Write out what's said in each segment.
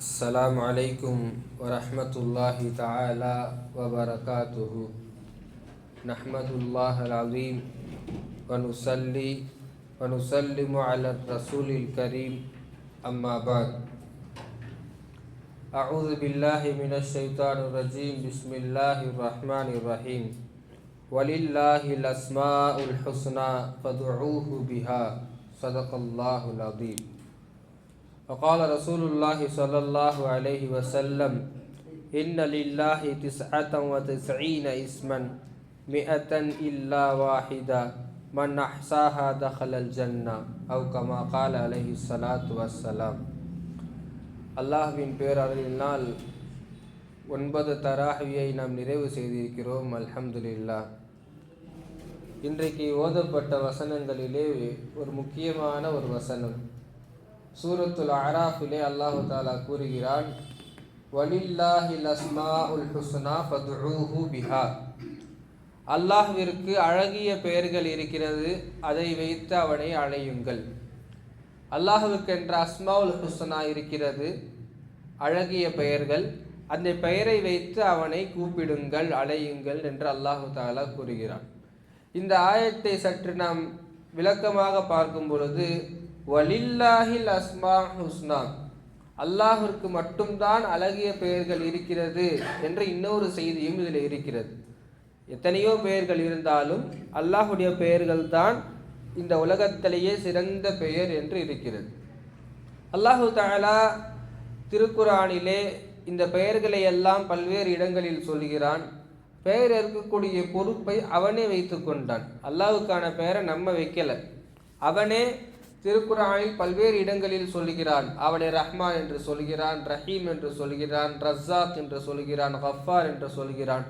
السلام عليكم ورحمة الله تعالى وبركاته. نحمد الله العظيم ونصلي ونسلم على الرسول الكريم. أما بعد، أعوذ بالله من الشيطان الرجيم. بسم الله الرحمن الرحيم. ولله الأسماء الحسنى فادعوه بها. صدق الله العظيم. وقال رسول الله صلى الله عليه وسلم: إن لله 99 اسما 100 إلا واحدا من أحصاها دخل الجنة أو كما قال عليه الصلاة والسلام. அல்லாஹ்வின் பேரருளினால் 9 தராஹ்வியை நாம் நிறைவு செய்திருக்கிறோம். அல்ஹம்துலில்லாஹ். இன்றைக்கு ஓதப்பட்ட வசனங்களிலே ஒரு முக்கியமான ஒரு வசனம் சூரத்துல் அராஃபிலே அல்லாஹு தாலா கூறுகிறான், வலில்லாஹில் அஸ்மாஉல் ஹுஸ்னா ஃபதுஊஹு பிஹா. அல்லாஹ்விற்கு அழகிய பெயர்கள் இருக்கிறது, அதை வைத்து அவனை அழையுங்கள். அல்லாஹ்வுக்கு என்ற அஸ்மாஉல் ஹுஸ்னா இருக்கிறது, அழகிய பெயர்கள், அந்த பெயரை வைத்து அவனை கூப்பிடுங்கள், அழையுங்கள் என்று அல்லாஹு தாலா கூறுகிறான். இந்த ஆயத்தை சற்று நாம் விளக்கமாக பார்க்கும் பொழுது, வலில்லாஹில் அஸ்மாஉல் ஹுஸ்னா, அல்லாஹ்விற்கு மட்டும்தான் அழகிய பெயர்கள் இருக்கிறது என்ற இன்னொரு செய்தியும் இதில் இருக்கிறது. எத்தனையோ பெயர்கள் இருந்தாலும் அல்லாஹுடைய பெயர்கள் தான் இந்த உலகத்திலேயே சிறந்த பெயர் என்று இருக்கிறது. அல்லாஹு தஆலா திருக்குர்ஆனிலே இந்த பெயர்களை எல்லாம் பல்வேறு இடங்களில் சொல்கிறான். பெயர் இருக்கக்கூடிய பொறுப்பை அவனே வைத்து கொண்டான். அல்லாஹ்வுக்கான பெயரை நம்ம வைக்கல, அவனே திருக்குர்ஆனில் பல்வேறு இடங்களில் சொல்கிறான். அவனை ரஹ்மான் என்று சொல்கிறான், ரஹீம் என்று சொல்கிறான், ரஸாக் என்று சொல்கிறான், கஃபார் என்று சொல்கிறான்.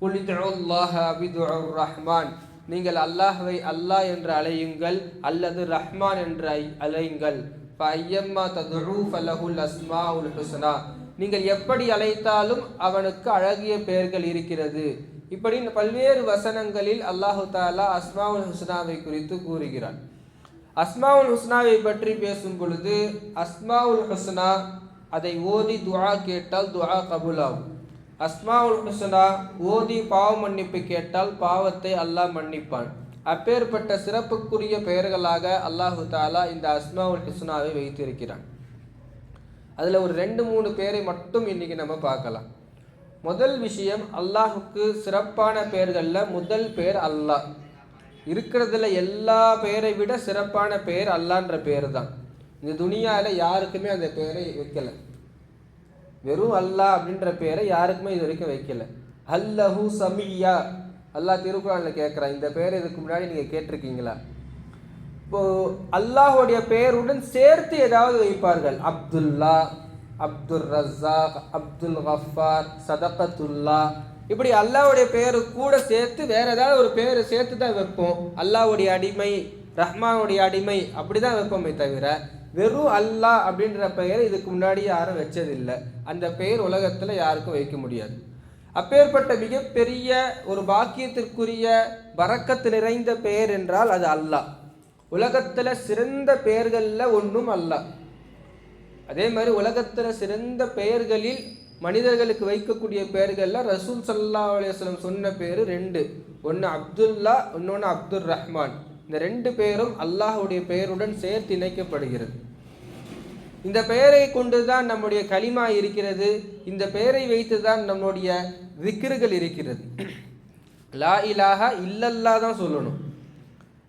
குல் இதுல்லாஹ அபிதுர் ரஹ்மான், நீங்கள் அல்லாஹ்வை அல்லாஹ் என்று அழையுங்கள் அல்லது ரஹ்மான் என்று அழையுங்கள். ஃபஅய்யம்மா ததுஉ ஃபலஹுல் அஸ்மாஉல் ஹுஸ்னா, நீங்கள் எப்படி அழைத்தாலும் அவனுக்கு அழகிய பெயர்கள் இருக்கிறது. இப்படி பல்வேறு வசனங்களில் அல்லாஹு தஆலா அஸ்மாஉல் ஹுஸ்னாவை குறித்து கூறுகிறான். அஸ்மாஉல் ஹுஸ்னாவை பற்றி பேசும் பொழுது, அஸ்மாஉல் ஹுஸ்னா அதை ஓதி துஆ கேட்டால் துஆ கபூலாகும். அஸ்மாஉல் ஹுஸ்னா ஓதி பாவ மன்னிப்பு கேட்டால் பாவத்தை அல்லாஹ் மன்னிப்பான். அப்பேற்பட்ட சிறப்புக்குரிய பெயர்களாக அல்லாஹு தாலா இந்த அஸ்மாஉல் ஹுஸ்னாவை வைத்திருக்கிறான். அதில் ஒரு 2-3 பேரை மட்டும் இன்னைக்கு நம்ம பார்க்கலாம். முதல் விஷயம், அல்லாஹுக்கு சிறப்பான பெயர்களில் முதல் பெயர் அல்லாஹ். இருக்கிறதுல எல்லா பெயரை விட சிறப்பான பெயர் அல்லான்ற பெயர் தான். இந்த துனியாவில் யாருக்குமே அந்த பெயரை வைக்கல. வெறும் அல்லாஹ் அப்படின்ற பெயரை யாருக்குமே இது வரைக்கும் வைக்கல. அல்லஹு சமியா, அல்லாஹ் திருக்குர்ஆனில் கேட்குறான், இந்த பெயரை இதுக்கு முன்னாடி நீங்கள் கேட்டிருக்கீங்களா? இப்போ அல்லாஹுடைய பெயருடன் சேர்த்து ஏதாவது வைப்பார்கள். அப்துல்லா, அப்துல் ரஸாக், அப்துல் கஃபார், சதகத்துல்லா, இப்படி அல்லாஹ்வுடைய பெயரு கூட சேர்த்து வேற ஏதாவது ஒரு பெயரை சேர்த்து தான் வைப்போம். அல்லாஹ்வுடைய அடிமை, ரஹ்மானுடைய அடிமை, அப்படி தான் வைப்போமே தவிர வெறும் அல்லாஹ் அப்படின்ற பெயர் இதுக்கு முன்னாடி யாரும் வச்சதில்லை. அந்த பெயர் உலகத்தில் யாருக்கும் வைக்க முடியாது. அப்பேற்பட்ட மிகப்பெரிய ஒரு பாக்கியத்திற்குரிய பரக்கத்து நிறைந்த பெயர் என்றால் அது அல்லாஹ். உலகத்தில் சிறந்த பெயர்களில் ஒன்றும் அல்லாஹ். அதே மாதிரி உலகத்தில் சிறந்த பெயர்களில் மனிதர்களுக்கு வைக்கக்கூடிய பெயர்களில் ரசூல் ஸல்லல்லாஹு அலைஹி வஸல்லம் சொன்ன பேர் 2. ஒன்று அப்துல்லா, இன்னொன்று அப்துர் ரஹ்மான். இந்த 2 பேரும் அல்லாஹுடைய பெயருடன் சேர்த்து இணைக்கப்படுகிறது. இந்த பெயரை கொண்டு தான் நம்முடைய கலிமா இருக்கிறது. இந்த பெயரை வைத்து தான் நம்முடைய விக்ருகள் இருக்கிறது. லா இலாஹா இல்லல்லா தான் சொல்லணும்.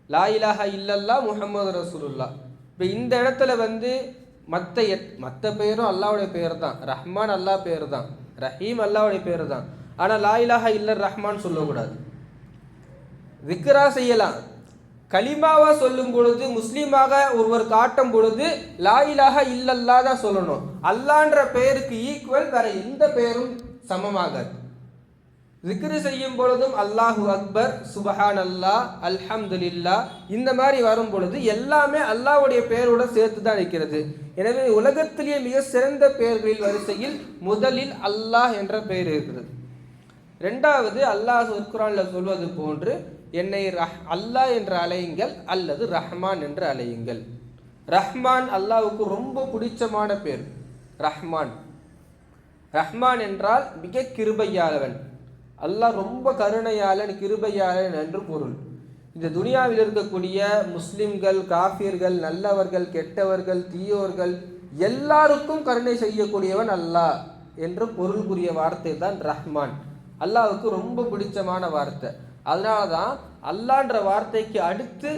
லா இலாஹா இல்லல்லா முஹம்மது ரசூலுல்லாஹ். இப்போ இந்த இடத்துல மற்ற பெயரும் அல்லாஹ்வுடைய பெயர் தான். ரஹ்மான் அல்லாஹ் பெயர் தான், ரஹீம் அல்லாஹ்வுடைய பெயர் தான். ஆனால் லா இலாஹா இல்ல ரஹ்மான் சொல்லக்கூடாது. விக்ரா செய்யலாம். கலிமாவா சொல்லும் பொழுது, முஸ்லீமாக ஒருவர் காட்டும் பொழுது லா இலாஹா இல்லல்லா தான் சொல்லணும். அல்லான்ற பெயருக்கு ஈக்குவல் வேற எந்த பெயரும் சமமாகாது. விக்ரு செய்யும் பொழுதும் அல்லாஹு அக்பர், சுபஹான் அல்லாஹ், அல்ஹம்துலில்லாஹ், இந்த மாதிரி வரும் பொழுது எல்லாமே அல்லாஹ்வுடைய பெயருடன் சேர்த்து தான் இருக்கிறது. எனவே உலகத்திலேயே மிக சிறந்த பெயர்களில் வரிசையில் முதலில் அல்லாஹ் என்ற பெயர் இருக்கிறது. 2வது, அல்லாஹ் குர்ஆனில் சொல்வது போன்று என்னை அல்லாஹ் என்று அழையுங்கள் அல்லது ரஹ்மான் என்று அழையுங்கள். ரஹ்மான் அல்லாஹ்வுக்கு ரொம்ப பிடிச்சமான பேர். ரஹ்மான் ரஹ்மான் என்றால் மிக கிருபையாளவன். அல்லாஹ் ரொம்ப கருணையாளன், கிருபையாளன் என்று பொருள். இந்த துனியாவில் இருக்கக்கூடிய முஸ்லிம்கள், காஃபிர்கள், நல்லவர்கள், கெட்டவர்கள், தீயோர்கள் எல்லாருக்கும் கருணை செய்யக்கூடியவன் அல்லாஹ் என்று பொருள்குரிய வார்த்தை தான் ரஹ்மான். அல்லாஹ்வுக்கு ரொம்ப பிடிச்சமான வார்த்தை. அதனால தான் அல்லான்ற வார்த்தைக்கு அடுத்து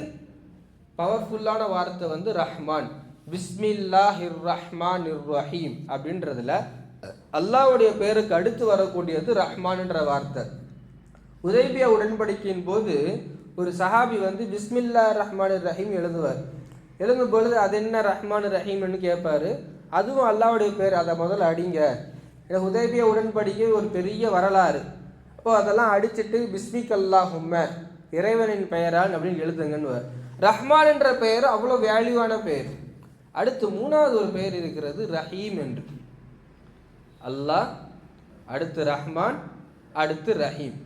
பவர்ஃபுல்லான வார்த்தை வந்து ரஹ்மான். பிஸ்மில்லாஹிர் ரஹ்மானிர் ரஹீம் அப்படின்றதுல அல்லாஹ்வுடைய பேருக்கு அடுத்து வரக்கூடியது ரஹ்மான்ன்ற வார்த்தை. உதைபியா உடன்படிக்கையின் போது ஒரு சஹாபி வந்து பிஸ்மில்லா ரஹ்மானிர் ரஹீம் எழுதும் பொழுது அது என்ன ரஹ்மான் ரஹீம்னு கேட்பாரு. அதுவும் அல்லாஹ்வுடைய பேர், அதை முதல்ல அடிங்க. ஏன்னா உதைபியா உடன்படிக்கை ஒரு பெரிய வரலாறு. அப்போ அதெல்லாம் அடிச்சுட்டு பிஸ்மிக் அல்லாஹும்ம, இறைவனின் பெயரால் அப்படின்னு எழுதுங்கன்னு. ரஹ்மான் என்ற பெயர் அவ்வளோ வேல்யூவான பெயர். அடுத்து மூணாவது ஒரு பெயர் இருக்கிறது ரஹீம் என்று. அல்லாஹ், அடுத்து ரஹ்மான், அடுத்து ரஹீம்.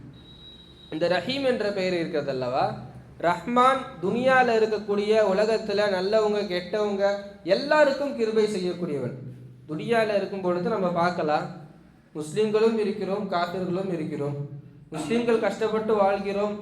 இந்த ரஹீம் என்ற பெயர் இருக்கிறது அல்லவா, ரஹ்மான் துனியாவில் இருக்கக்கூடிய உலகத்தில் நல்லவங்க கெட்டவங்க எல்லாருக்கும் கிருபை செய்யக்கூடியவன். துனியாவில் இருக்கும் பொழுது நம்ம பார்க்கலாம், முஸ்லீம்களும் இருக்கிறோம், காஃபிர்களும் இருக்கிறோம். முஸ்லீம்கள் கஷ்டப்பட்டு வாழ்கிறோம்,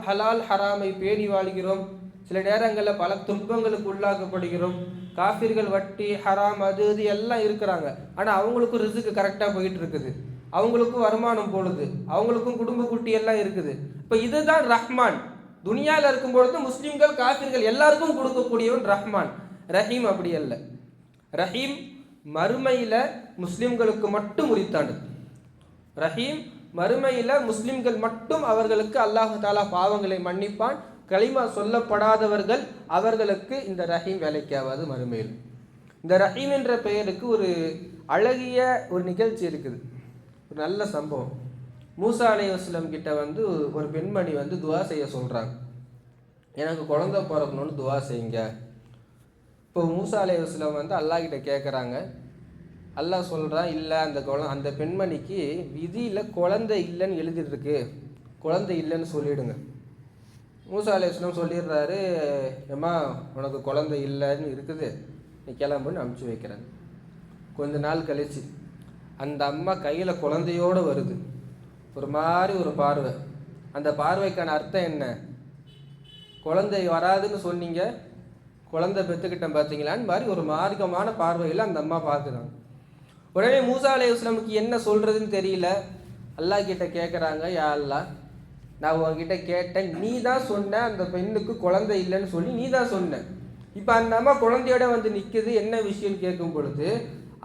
ஹலால் ஹராமை பேணி வாழ்கிறோம். சில நேரங்களில் பல துன்பங்களுக்கு உள்ளாக்கப்படுகிறோம். காஃபிர்கள் வட்டி ஹராம் அது இது எல்லாம் இருக்கிறாங்க. ஆனால் அவங்களுக்கும் ரிஸ்க்கு கரெக்டாக போயிட்டு இருக்குது, அவங்களுக்கும் வருமானம் போடுது, அவங்களுக்கும் குடும்ப குட்டி எல்லாம் இருக்குது. இப்போ இதுதான் ரஹ்மான். துனியாவில் இருக்கும் பொழுது முஸ்லீம்கள் காஃபிர்கள் எல்லாருக்கும் கொடுக்கக்கூடியவன் ரஹ்மான். ரஹீம் அப்படி அல்ல. ரஹீம் மறுமையில் முஸ்லீம்களுக்கு மட்டும் உரித்தானது. ரஹீம் மறுமையில் முஸ்லிம்கள் மட்டும் அவர்களுக்கு அல்லாஹு தாலா பாவங்களை மன்னிப்பான். களிமா சொல்லப்படாதவர்கள் அவர்களுக்கு இந்த ரஹீம் வேலைக்காவது மறுமையில். இந்த ரஹீம் என்ற பெயருக்கு ஒரு அழகிய ஒரு நிகழ்ச்சி இருக்குது, ஒரு நல்ல சம்பவம். மூசா அலைஹிஸ்ஸலாம் கிட்ட வந்து ஒரு பெண்மணி வந்து துவா செய்ய சொல்கிறாங்க, எனக்கு குழந்தை பிறக்கணும்னு துவா செய்யுங்க. இப்போ மூசா அலைஹிஸ்ஸலாம் வந்து அல்லாஹ் கிட்ட கேட்குறாங்க. அல்லாஹ் சொல்கிறான், இல்லை அந்த பெண்மணிக்கு விதியில் குழந்தை இல்லைன்னு எழுதிட்டுருக்கு, குழந்தை இல்லைன்னு சொல்லிவிடுங்க. மூசா அலைஹிஸ்ஸலாம் சொல்லிடுறாரு, ஏம்மா உனக்கு குழந்தை இல்லைன்னு இருக்குது, நீ கிளம்புன்னு அனுப்பிச்சி வைக்கிறாங்க. கொஞ்ச நாள் கழிச்சு அந்த அம்மா கையில் குழந்தையோடு வருது. ஒரு மாதிரி ஒரு பார்வை. அந்த பார்வைக்கான அர்த்தம் என்ன? குழந்தை வராதுன்னு சொன்னீங்க, குழந்தை பெற்றுக்கிட்டேன் பார்த்தீங்களான்னு மாதிரி ஒரு மார்க்கமான பார்வையில் அந்த அம்மா பார்க்குறாங்க. உடனே மூசா அலைஹிஸ்ஸலாமுக்கு என்ன சொல்கிறதுன்னு தெரியல. அல்லாஹ் கிட்ட கேட்குறாங்க, யா அல்லாஹ், நான் உங்ககிட்ட கேட்டேன், நீ தான் சொன்ன அந்த பெண்ணுக்கு குழந்தை இல்லைன்னு சொல்லி நீ தான் சொன்ன. இப்போ அந்த அம்மா குழந்தையோட வந்து நிற்குது, என்ன விஷயம்னு கேட்கும் பொழுது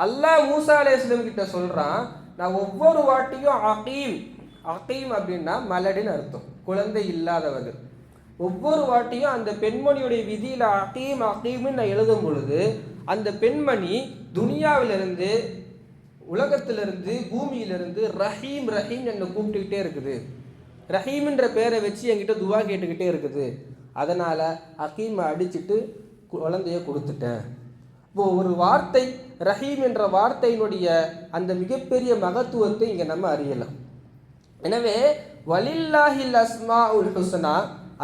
அல்லாஹ் மூசா அலைஹிஸ்ஸலாம் கிட்ட சொல்கிறான், நான் ஒவ்வொரு வாட்டியும் அகீம் அப்படின்னா மலடின்னு அர்த்தம், குழந்தை இல்லாதவர்கள். ஒவ்வொரு வாட்டியும் அந்த பெண்மணியுடைய விதியில் அகீம்னு நான் எழுதும் பொழுது அந்த பெண்மணி துனியாவிலிருந்து, உலகத்திலிருந்து, பூமியிலிருந்து ரஹீம் ரஹீம் என்னை கூப்பிட்டுக்கிட்டே இருக்குது. ரஹீம்ன்ற பேரை வச்சு என்கிட்ட துவா கேட்டுக்கிட்டே இருக்குது. அதனால் அகீமை அடிச்சுட்டு குழந்தைய கொடுத்துட்டேன். இப்போ ஒரு வார்த்தை, ரஹீம் என்ற வார்த்தையினுடைய அந்த மிகப்பெரிய மகத்துவத்தை இங்கே நம்ம அறியலாம். எனவே வலில்லாஹில் அஸ்மாஉல் ஹுஸ்னா,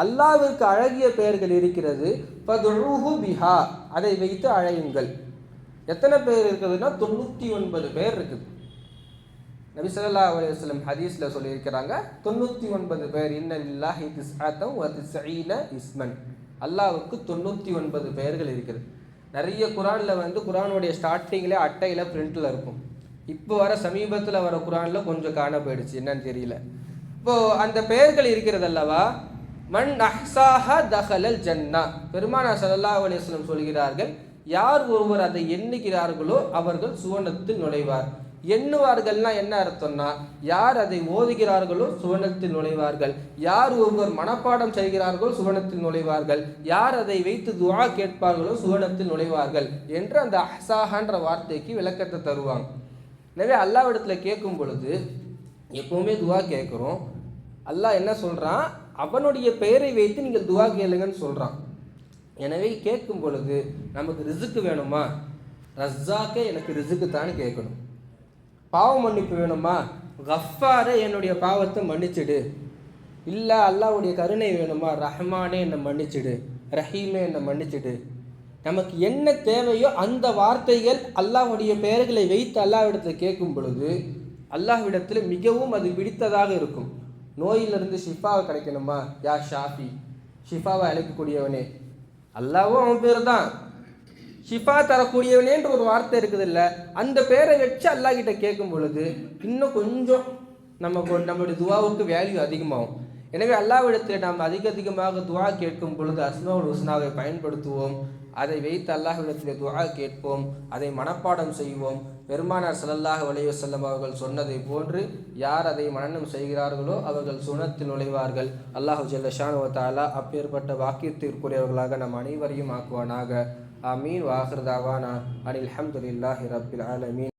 அல்லாஹ்விற்கு அழகிய பெயர்கள் இருக்கிறது. ஃபதுஊஹு பிஹா, அதை வைத்து அழையுங்கள். எத்தனை பேர் இருக்குதுன்னா 99 பேர் இருக்குது. நபி ஸல்லல்லாஹு அலைஹி வஸல்லம் ஹதீஸில் சொல்லியிருக்கிறாங்க, 99 பேர். இன்ன லில்லாஹி திஸ்அத்தன் வ திஸ்ஈன இஸ்மன், அல்லாஹ்வுக்கு 99 பெயர்கள் இருக்குது. நிறைய குரானில் வந்து குரானுடைய ஸ்டார்டிங்கில் அட்டையில் பிரிண்டில் இருக்கும். இப்போ வர சமீபத்தில் வர குரானில் கொஞ்சம் காண போயிடுச்சு, என்னன்னு தெரியல. இப்போது அந்த பெயர்கள் இருக்கிறது அல்லவா, மன் அஹ்சாஹா தஹலல் ஜன்னா, பெருமானார் ஸல்லல்லாஹு அலைஹி வஸல்லம் சொல்கிறார்கள், யார் ஒருவர் அதை எண்ணுகிறார்களோ அவர்கள் சுவனத்தில் நுழைவார். எண்ணுவார்கள்னா என்ன அர்த்தம்னா, யார் அதை ஓதுகிறார்களோ சுவனத்தில் நுழைவார்கள், யார் ஒருவர் மனப்பாடம் செய்கிறார்களோ சுவனத்தில் நுழைவார்கள், யார் அதை வைத்து துஆ கேட்பார்களோ சுவனத்தில் நுழைவார்கள் என்று அந்த அஹ்சாஹான்ற வார்த்தைக்கு விளக்கத்தை தருவாங்க. எனவே அல்லாஹ்விடத்தில் கேட்கும் பொழுது எப்பவுமே துஆ கேட்குறோம். அல்லாஹ் என்ன சொல்கிறான், அவனுடைய பெயரை வைத்து நீங்கள் துஆ கேளுங்கன்னு சொல்கிறான். எனவே கேட்கும் பொழுது நமக்கு ரிசுக்கு வேணுமா, ரஸ்ஸாக்கே எனக்கு ரிசுக்கு தானே கேட்கணும். பாவ மன்னிப்பு வேணுமா, கஃபாரே என்னுடைய பாவத்தை மன்னிச்சிடு. இல்லை அல்லாஹ்வுடைய கருணை வேணுமா, ரஹ்மானே என்னை மன்னிச்சிடு, ரஹீமே என்னை மன்னிச்சிடு. நமக்கு என்ன தேவையோ அந்த வார்த்தைகள் அல்லாஹ்வுடைய பெயர்களை வைத்து அல்லாஹ்விடத்தில் கேட்கும் பொழுது அல்லாஹ்விடத்தில் மிகவும் அது பிடித்ததாக இருக்கும். நோயிலிருந்து ஷிஃபாவை கிடைக்கணுமா, யா ஷாஃபி, ஷிஃபாவை அழைக்கக்கூடியவனே, அல்லாஹ்வும் அவன் பேர் தான். ஷிஃபா தரக்கூடியவனேன்ற ஒரு வார்த்தை இருக்குது இல்லை, அந்த பேரை வச்சு அல்லாஹ் கிட்ட கேட்கும் பொழுது இன்னும் கொஞ்சம் நம்மளுடைய துவாவுக்கு வேல்யூ அதிகமாகும். எனவே அல்லாஹ்விடத்தில் நாம் அதிகமாக துவா கேட்கும் பொழுது அஸ்மாவுல் ஹுஸ்னாவை பயன்படுத்துவோம். அதை வைத்து அல்லாஹ்விடத்தில் துவா கேட்போம், அதை மனப்பாடம் செய்வோம். பெருமானார் ஸல்லல்லாஹு அலைஹி வஸல்லம் அவர்கள் சொன்னதை போன்று யார் அதை மனனம் செய்கிறார்களோ அவர்கள் சுனத்தில் நுழைவார்கள். அல்லாஹு ஜல்ல ஷானஹு வ தஆலா அப்பேற்பட்ட வாக்கியத்திற்குரியவர்களாக நம் அனைவரையும் ஆக்குவானாக. ஆமீன். வாஹிர் தாவானா அனில் ஹம்துலில்லாஹி ரப்பில் ஆலமீன்.